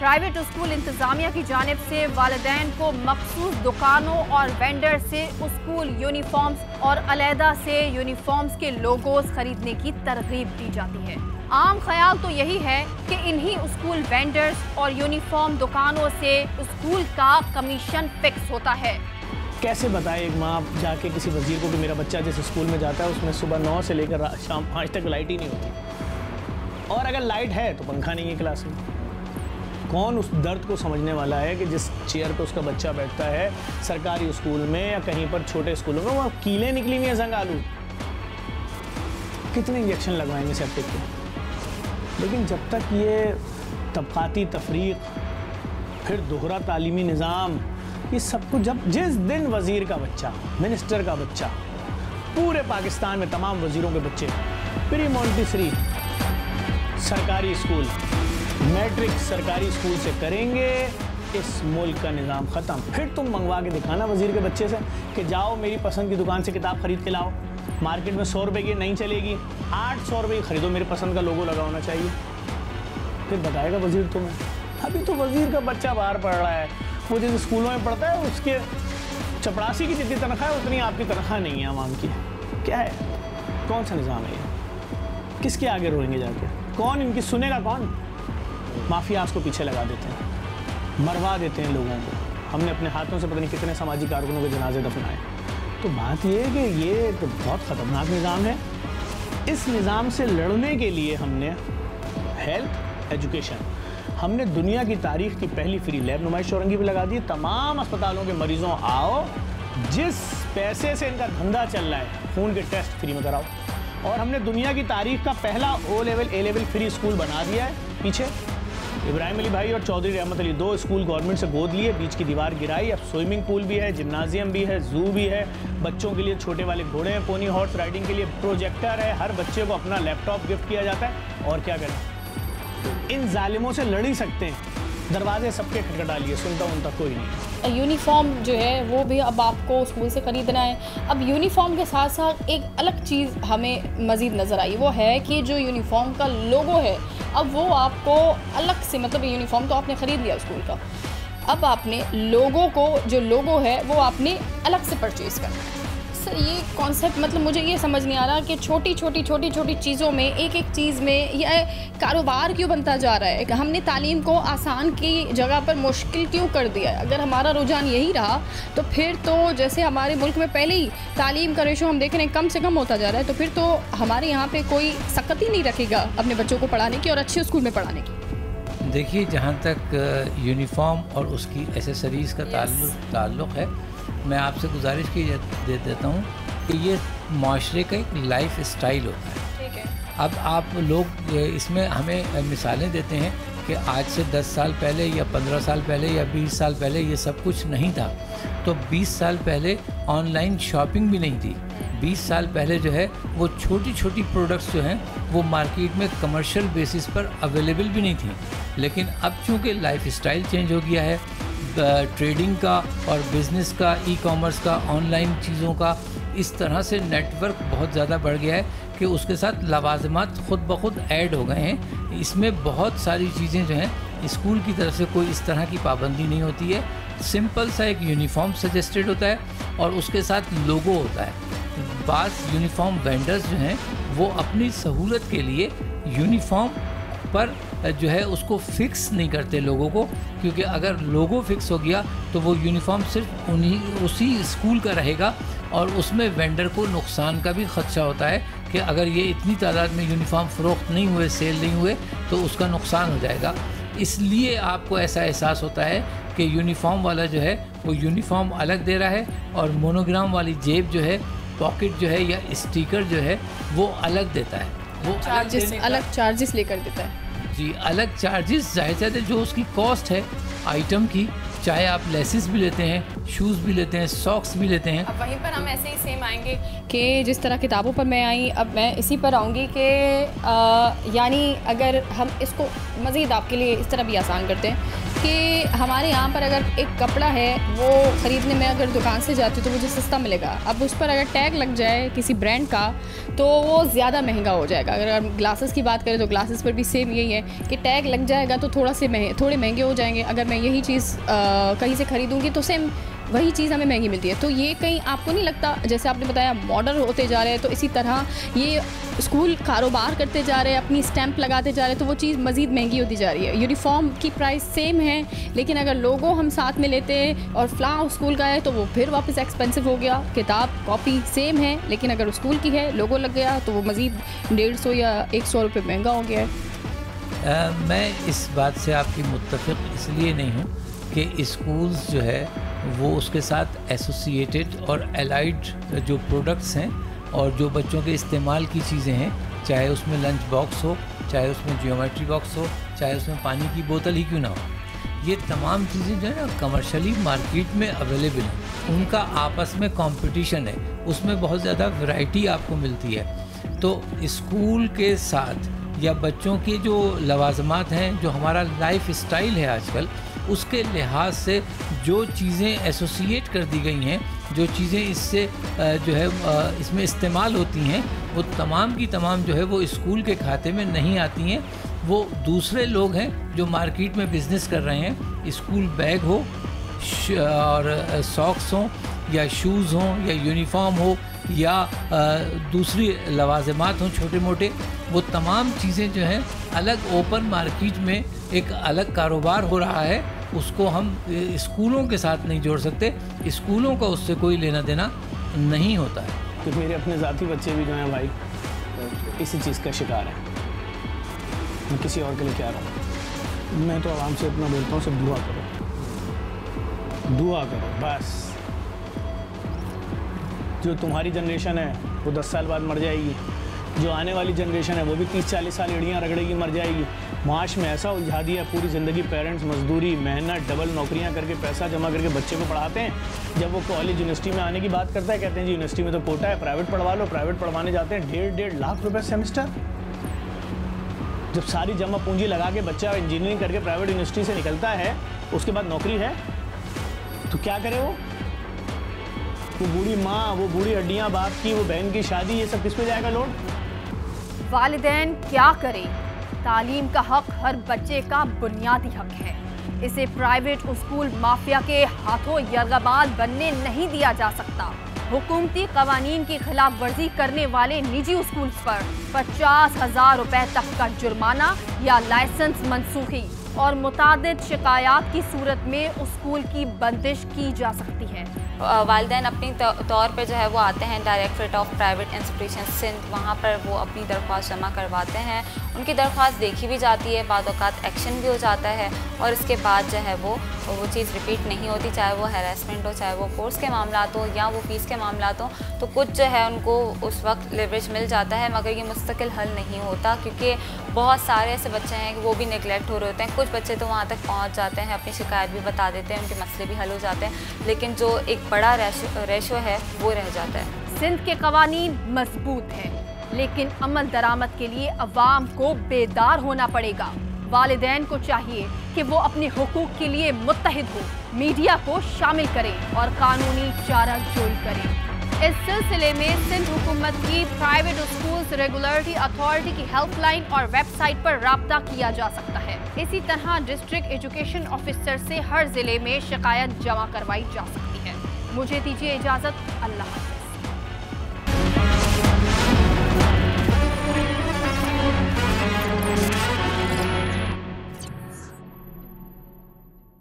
Private school इंतजामिया की जानिब से वालिदैन को मखसूस दुकानों और वेंडर से स्कूल यूनिफॉर्म्स और अलहदा से यूनिफॉर्म्स के लोगोस खरीदने की तरगीब दी जाती है। आम ख्याल तो यही है कि इन्हीं स्कूल वेंडर्स और यूनिफॉर्म दुकानों से स्कूल का कमीशन फिक्स होता है। कैसे बताए एक माँ जाके किसी वजीर को कि मेरा बच्चा जिस स्कूल में जाता है उसमें सुबह 9 से लेकर शाम 5 तक लाइट ही नहीं होती, और अगर लाइट है तो पंखा नहीं है क्लास में। कौन उस दर्द को समझने वाला है कि जिस चेयर पे उसका बच्चा बैठता है सरकारी स्कूल में या कहीं पर छोटे स्कूलों में, वहाँ कीलें निकली हुई हैं जंग आलू, कितने इंजेक्शन लगवाएंगे सेप्टिक के। लेकिन जब तक ये तबकाती तफरीक, फिर दोहरा तालीमी निज़ाम, ये सब कुछ जब जिस दिन वज़ीर का बच्चा, मिनिस्टर का बच्चा, पूरे पाकिस्तान में तमाम वज़ीरों के बच्चे प्री मॉन्टेसरी सरकारी स्कूल, मैट्रिक सरकारी स्कूल से करेंगे, इस मुल्क का निज़ाम ख़त्म। फिर तुम मंगवा के दिखाना वज़ीर के बच्चे से कि जाओ मेरी पसंद की दुकान से किताब ख़रीद के लाओ, मार्केट में 100 रुपये की नहीं चलेगी, 800 रुपये की ख़रीदो, मेरे पसंद का लोगो लगा होना चाहिए। फिर बताएगा वज़ीर तुम्हें। अभी तो वज़ीर का बच्चा बाहर पढ़ रहा है, वो जिस स्कूलों में पढ़ता है उसके चपरासी की जितनी तनख्वाह है उतनी आपकी तनख्वाह नहीं है आवाम की। क्या है, कौन सा निज़ाम है ये? किसके आगे रोएंगे जाके? कौन इनकी सुनेगा? कौन? माफियाज को पीछे लगा देते हैं, मरवा देते हैं लोगों को। हमने अपने हाथों से पता नहीं कितने समाजी कारकुनों के जनाजे दफनाए। तो बात ये है कि ये तो बहुत ख़तरनाक निज़ाम है। इस निज़ाम से लड़ने के लिए हमने हेल्थ एजुकेशन, हमने दुनिया की तारीख की पहली फ्री लैब नुमाइश चौरंगी पे लगा दी। तमाम अस्पतालों के मरीजों आओ, जिस पैसे से इनका धंधा चल रहा है खून के टेस्ट फ्री में कराओ। और हमने दुनिया की तारीख का पहला O level A level free school बना दिया है। पीछे इब्राहिम अली भाई और चौधरी रहमत अली 2 स्कूल गवर्नमेंट से गोद लिए, बीच की दीवार गिराई। अब स्विमिंग पूल भी है, जिम्नाजियम भी है, जू भी है, बच्चों के लिए छोटे वाले घोड़े हैं, पोनी हॉर्स राइडिंग के लिए प्रोजेक्टर है, हर बच्चे को अपना लैपटॉप गिफ्ट किया जाता है। और क्या करें, इन जालिमों से लड़ ही सकते हैं। दरवाजे सबके खटखटा लिए, सुनता उनता कोई नहीं। यूनिफॉर्म जो है वो भी अब आपको स्कूल से ख़रीदना है। अब यूनिफॉर्म के साथ साथ एक अलग चीज़ हमें मज़ीद नज़र आई, वो है कि जो यूनिफॉर्म का लोगो है अब वो आपको अलग से, मतलब यूनिफॉर्म तो आपने ख़रीद लिया स्कूल का, अब आपने लोगो को, जो लोगो है वो आपने अलग से परचेज़ करना है। सर ये कॉन्सेप्ट, मतलब मुझे ये समझ नहीं आ रहा कि छोटी छोटी चीज़ों में, एक एक चीज़ में यह कारोबार क्यों बनता जा रहा है कि हमने तालीम को आसान की जगह पर मुश्किल क्यों कर दिया है। अगर हमारा रुझान यही रहा तो फिर तो जैसे हमारे मुल्क में पहले ही तालीम का रेशो हम देख रहे हैं कम से कम होता जा रहा है, तो फिर तो हमारे यहाँ पर कोई सख्ती नहीं रखेगा अपने बच्चों को पढ़ाने की और अच्छे स्कूल में पढ़ाने की। देखिए, जहाँ तक यूनिफॉर्म और उसकी एसेसरीज़ का ताल्लुक़ है, मैं आपसे गुजारिश की दे देता हूँ कि ये माशरे का एक लाइफ स्टाइल होता है। ठीक है। अब आप लोग इसमें हमें मिसालें देते हैं कि आज से 10 साल पहले या 15 साल पहले या 20 साल पहले ये सब कुछ नहीं था। तो 20 साल पहले ऑनलाइन शॉपिंग भी नहीं थी। 20 साल पहले जो है वो छोटी छोटी प्रोडक्ट्स जो हैं वो मार्केट में कमर्शियल बेसिस पर अवेलेबल भी नहीं थी। लेकिन अब चूँकि लाइफ स्टाइल चेंज हो गया है, ट्रेडिंग का और बिज़नेस का, ई कॉमर्स का, ऑनलाइन चीज़ों का, इस तरह से नेटवर्क बहुत ज़्यादा बढ़ गया है कि उसके साथ लवाजमात ख़ुद ब खुद ऐड हो गए हैं। इसमें बहुत सारी चीज़ें जो हैं स्कूल की तरफ से कोई इस तरह की पाबंदी नहीं होती है। सिंपल सा एक यूनिफॉर्म सजेस्टेड होता है और उसके साथ लोगो होता है। बास यूनिफॉर्म वेंडर्स जो हैं वो अपनी सहूलत के लिए यूनिफॉर्म पर जो है उसको फिक्स नहीं करते लोगों को, क्योंकि अगर लोगो फिक्स हो गया तो वो यूनिफॉर्म सिर्फ उसी स्कूल का रहेगा और उसमें वेंडर को नुकसान का भी ख़दशा होता है कि अगर ये इतनी तादाद में यूनिफॉर्म फ़रोख्त नहीं हुए, सेल नहीं हुए, तो उसका नुकसान हो जाएगा। इसलिए आपको ऐसा एहसास होता है कि यूनिफॉर्म वाला जो है वो यूनिफॉर्म अलग दे रहा है और मोनोग्राम वाली जेब जो है, पॉकेट जो है या स्टिकर जो है वो अलग देता है। वो अलग चार्जेस लेकर देता है। जी, अलग चार्जेस, जाहिर है जो उसकी कॉस्ट है आइटम की चाहे आप लेसिस भी लेते हैं, शूज़ भी लेते हैं, सॉक्स भी लेते हैं। अब वहीं पर हम ऐसे ही सेम आएंगे कि जिस तरह किताबों पर मैं आई, अब मैं इसी पर आऊँगी कि यानी अगर हम इसको मज़ीद आपके लिए इस तरह भी आसान करते हैं कि हमारे यहाँ पर अगर एक कपड़ा है वो ख़रीदने में अगर दुकान से जाती हूँ तो मुझे सस्ता मिलेगा। अब उस पर अगर टैग लग जाए किसी ब्रांड का तो वो ज़्यादा महंगा हो जाएगा। अगर हम ग्लासेस की बात करें तो ग्लासेस पर भी सेम यही है कि टैग लग जाएगा तो थोड़े महंगे हो जाएंगे। अगर मैं यही चीज़ कहीं से ख़रीदूँगी तो सेम वही चीज़ हमें महंगी मिलती है। तो ये कहीं आपको नहीं लगता, जैसे आपने बताया मॉडर्न होते जा रहे हैं, तो इसी तरह ये स्कूल कारोबार करते जा रहे हैं, अपनी स्टैंप लगाते जा रहे हैं, तो वो चीज़ मज़ीद महंगी होती जा रही है। यूनिफॉर्म की प्राइस सेम है, लेकिन अगर लोगो हम साथ में लेते हैं और फ़लाँ स्कूल का है तो वो फिर वापस एक्सपेंसिव हो गया। किताब कॉपी सेम है, लेकिन अगर स्कूल की है, लोगो लग गया तो वो मज़ीद 150 या 100 रुपये महंगा हो गया है। मैं इस बात से आपकी मुत्तफ़िक़ इसलिए नहीं हूँ कि स्कूल्स जो है वो उसके साथ एसोसिएटेड और एलाइड जो प्रोडक्ट्स हैं और जो बच्चों के इस्तेमाल की चीज़ें हैं, चाहे उसमें लंच बॉक्स हो, चाहे उसमें ज्योमेट्री बॉक्स हो, चाहे उसमें पानी की बोतल ही क्यों ना हो, ये तमाम चीज़ें जो है ना कमर्शियली मार्केट में अवेलेबल हैं। उनका आपस में कंपटीशन है, उसमें बहुत ज़्यादा वैरायटी आपको मिलती है। तो स्कूल के साथ या बच्चों के जो लवाजमात हैं, जो हमारा लाइफ स्टाइल है आजकल, उसके लिहाज से जो चीज़ें एसोसिएट कर दी गई हैं, जो चीज़ें इससे जो है इसमें इस्तेमाल होती हैं, वो तमाम की तमाम जो है वो स्कूल के खाते में नहीं आती हैं। वो दूसरे लोग हैं जो मार्केट में बिज़नेस कर रहे हैं। स्कूल बैग हो और सॉक्स हों या शूज़ हों या यूनिफॉर्म हो या दूसरी लवाजमात हों छोटे मोटे, वो तमाम चीज़ें जो हैं अलग ओपन मार्केट में एक अलग कारोबार हो रहा है। उसको हम स्कूलों के साथ नहीं जोड़ सकते, स्कूलों का उससे कोई लेना देना नहीं होता है। क्योंकि मेरे अपने ज़ाती बच्चे भी जो हैं भाई इसी चीज़ का शिकार है। मैं किसी और के लिए क्या रहा हूँ। मैं तो आवाम से इतना बोलता हूँ, सिर्फ दुआ करो, दुआ करो बस। जो तुम्हारी जनरेशन है वो 10 साल बाद मर जाएगी, जो आने वाली जनरेशन है वो भी 30-40 साल एड़ियाँ रगड़ेगी, मर जाएगी। माश में ऐसा उलझा दिया पूरी ज़िंदगी, पेरेंट्स मजदूरी, मेहनत, डबल नौकरियाँ करके पैसा जमा करके बच्चे को पढ़ाते हैं। जब वो कॉलेज यूनिवर्सिटी में आने की बात करता है, कहते हैं जी यूनिवर्सिटी में तो कोटा है, प्राइवेट पढ़वा लो। प्राइवेट पढ़वाने जाते हैं 1.5 लाख रुपये सेमेस्टर। जब सारी जमा पूंजी लगा के बच्चा इंजीनियरिंग करके प्राइवेट यूनिवर्सिटी से निकलता है, उसके बाद नौकरी है तो क्या करे वो बूढ़ी माँ, वो बूढ़ी हड्डियाँ बाप की, वो बहन की शादी, ये सब किस पे जाएगा लोड? वालिदैन क्या करें? तालीम का हक हर बच्चे का बुनियादी हक है। इसे प्राइवेट स्कूल माफिया के हाथों यरगबाज बनने नहीं दिया जा सकता। हुकूमती कवानीन की खिलाफ वर्जी करने वाले निजी स्कूल्स पर 50,000 रुपए तक का जुर्माना या लाइसेंस मनसूखी और मुतादिद शिकायत की सूरत में स्कूल की बंदिश की जा सकती है। वालिदैन अपनी तौर पे जो है वो आते हैं directorate of private institution Sindh, वहाँ पर वो अपनी दरख्वास्त जमा करवाते हैं। उनकी दरख्वास्त देखी भी जाती है, बाद औक़ात एक्शन भी हो जाता है और इसके बाद जो है वो चीज़ रिपीट नहीं होती, चाहे वो हैरेसमेंट हो, चाहे वो कोर्स के मामला हो या वो फ़ीस के मामला हो। तो कुछ जो है उनको उस वक्त लिवरेज मिल जाता है, मगर ये मुस्तकिल हल नहीं होता क्योंकि बहुत सारे ऐसे बच्चे हैं कि वो भी नेगलेक्ट हो रहे होते हैं। कुछ बच्चे तो वहाँ तक पहुँच जाते हैं, अपनी शिकायत भी बता देते हैं, उनके मसले भी हल हो जाते हैं, लेकिन जो एक बड़ा रेशो है वो रह जाता है। सिंध के कवानीन मजबूत हैं, लेकिन अमल दरामद के लिए अवाम को बेदार होना पड़ेगा। वालिदैन को चाहिए कि वो अपने हुकूक के लिए मुत्तहिद हो, मीडिया को शामिल करें और कानूनी चाराजोई करें। इस सिलसिले में सिंध हुकूमत की प्राइवेट स्कूल्स रेगुलेटरी अथॉरिटी की हेल्पलाइन और वेबसाइट पर राब्ता किया जा सकता है। इसी तरह डिस्ट्रिक्ट एजुकेशन ऑफिसर से हर जिले में शिकायत जमा करवाई जा सकती है। मुझे दीजिए इजाज़त, अल्लाह हाफ़िज़।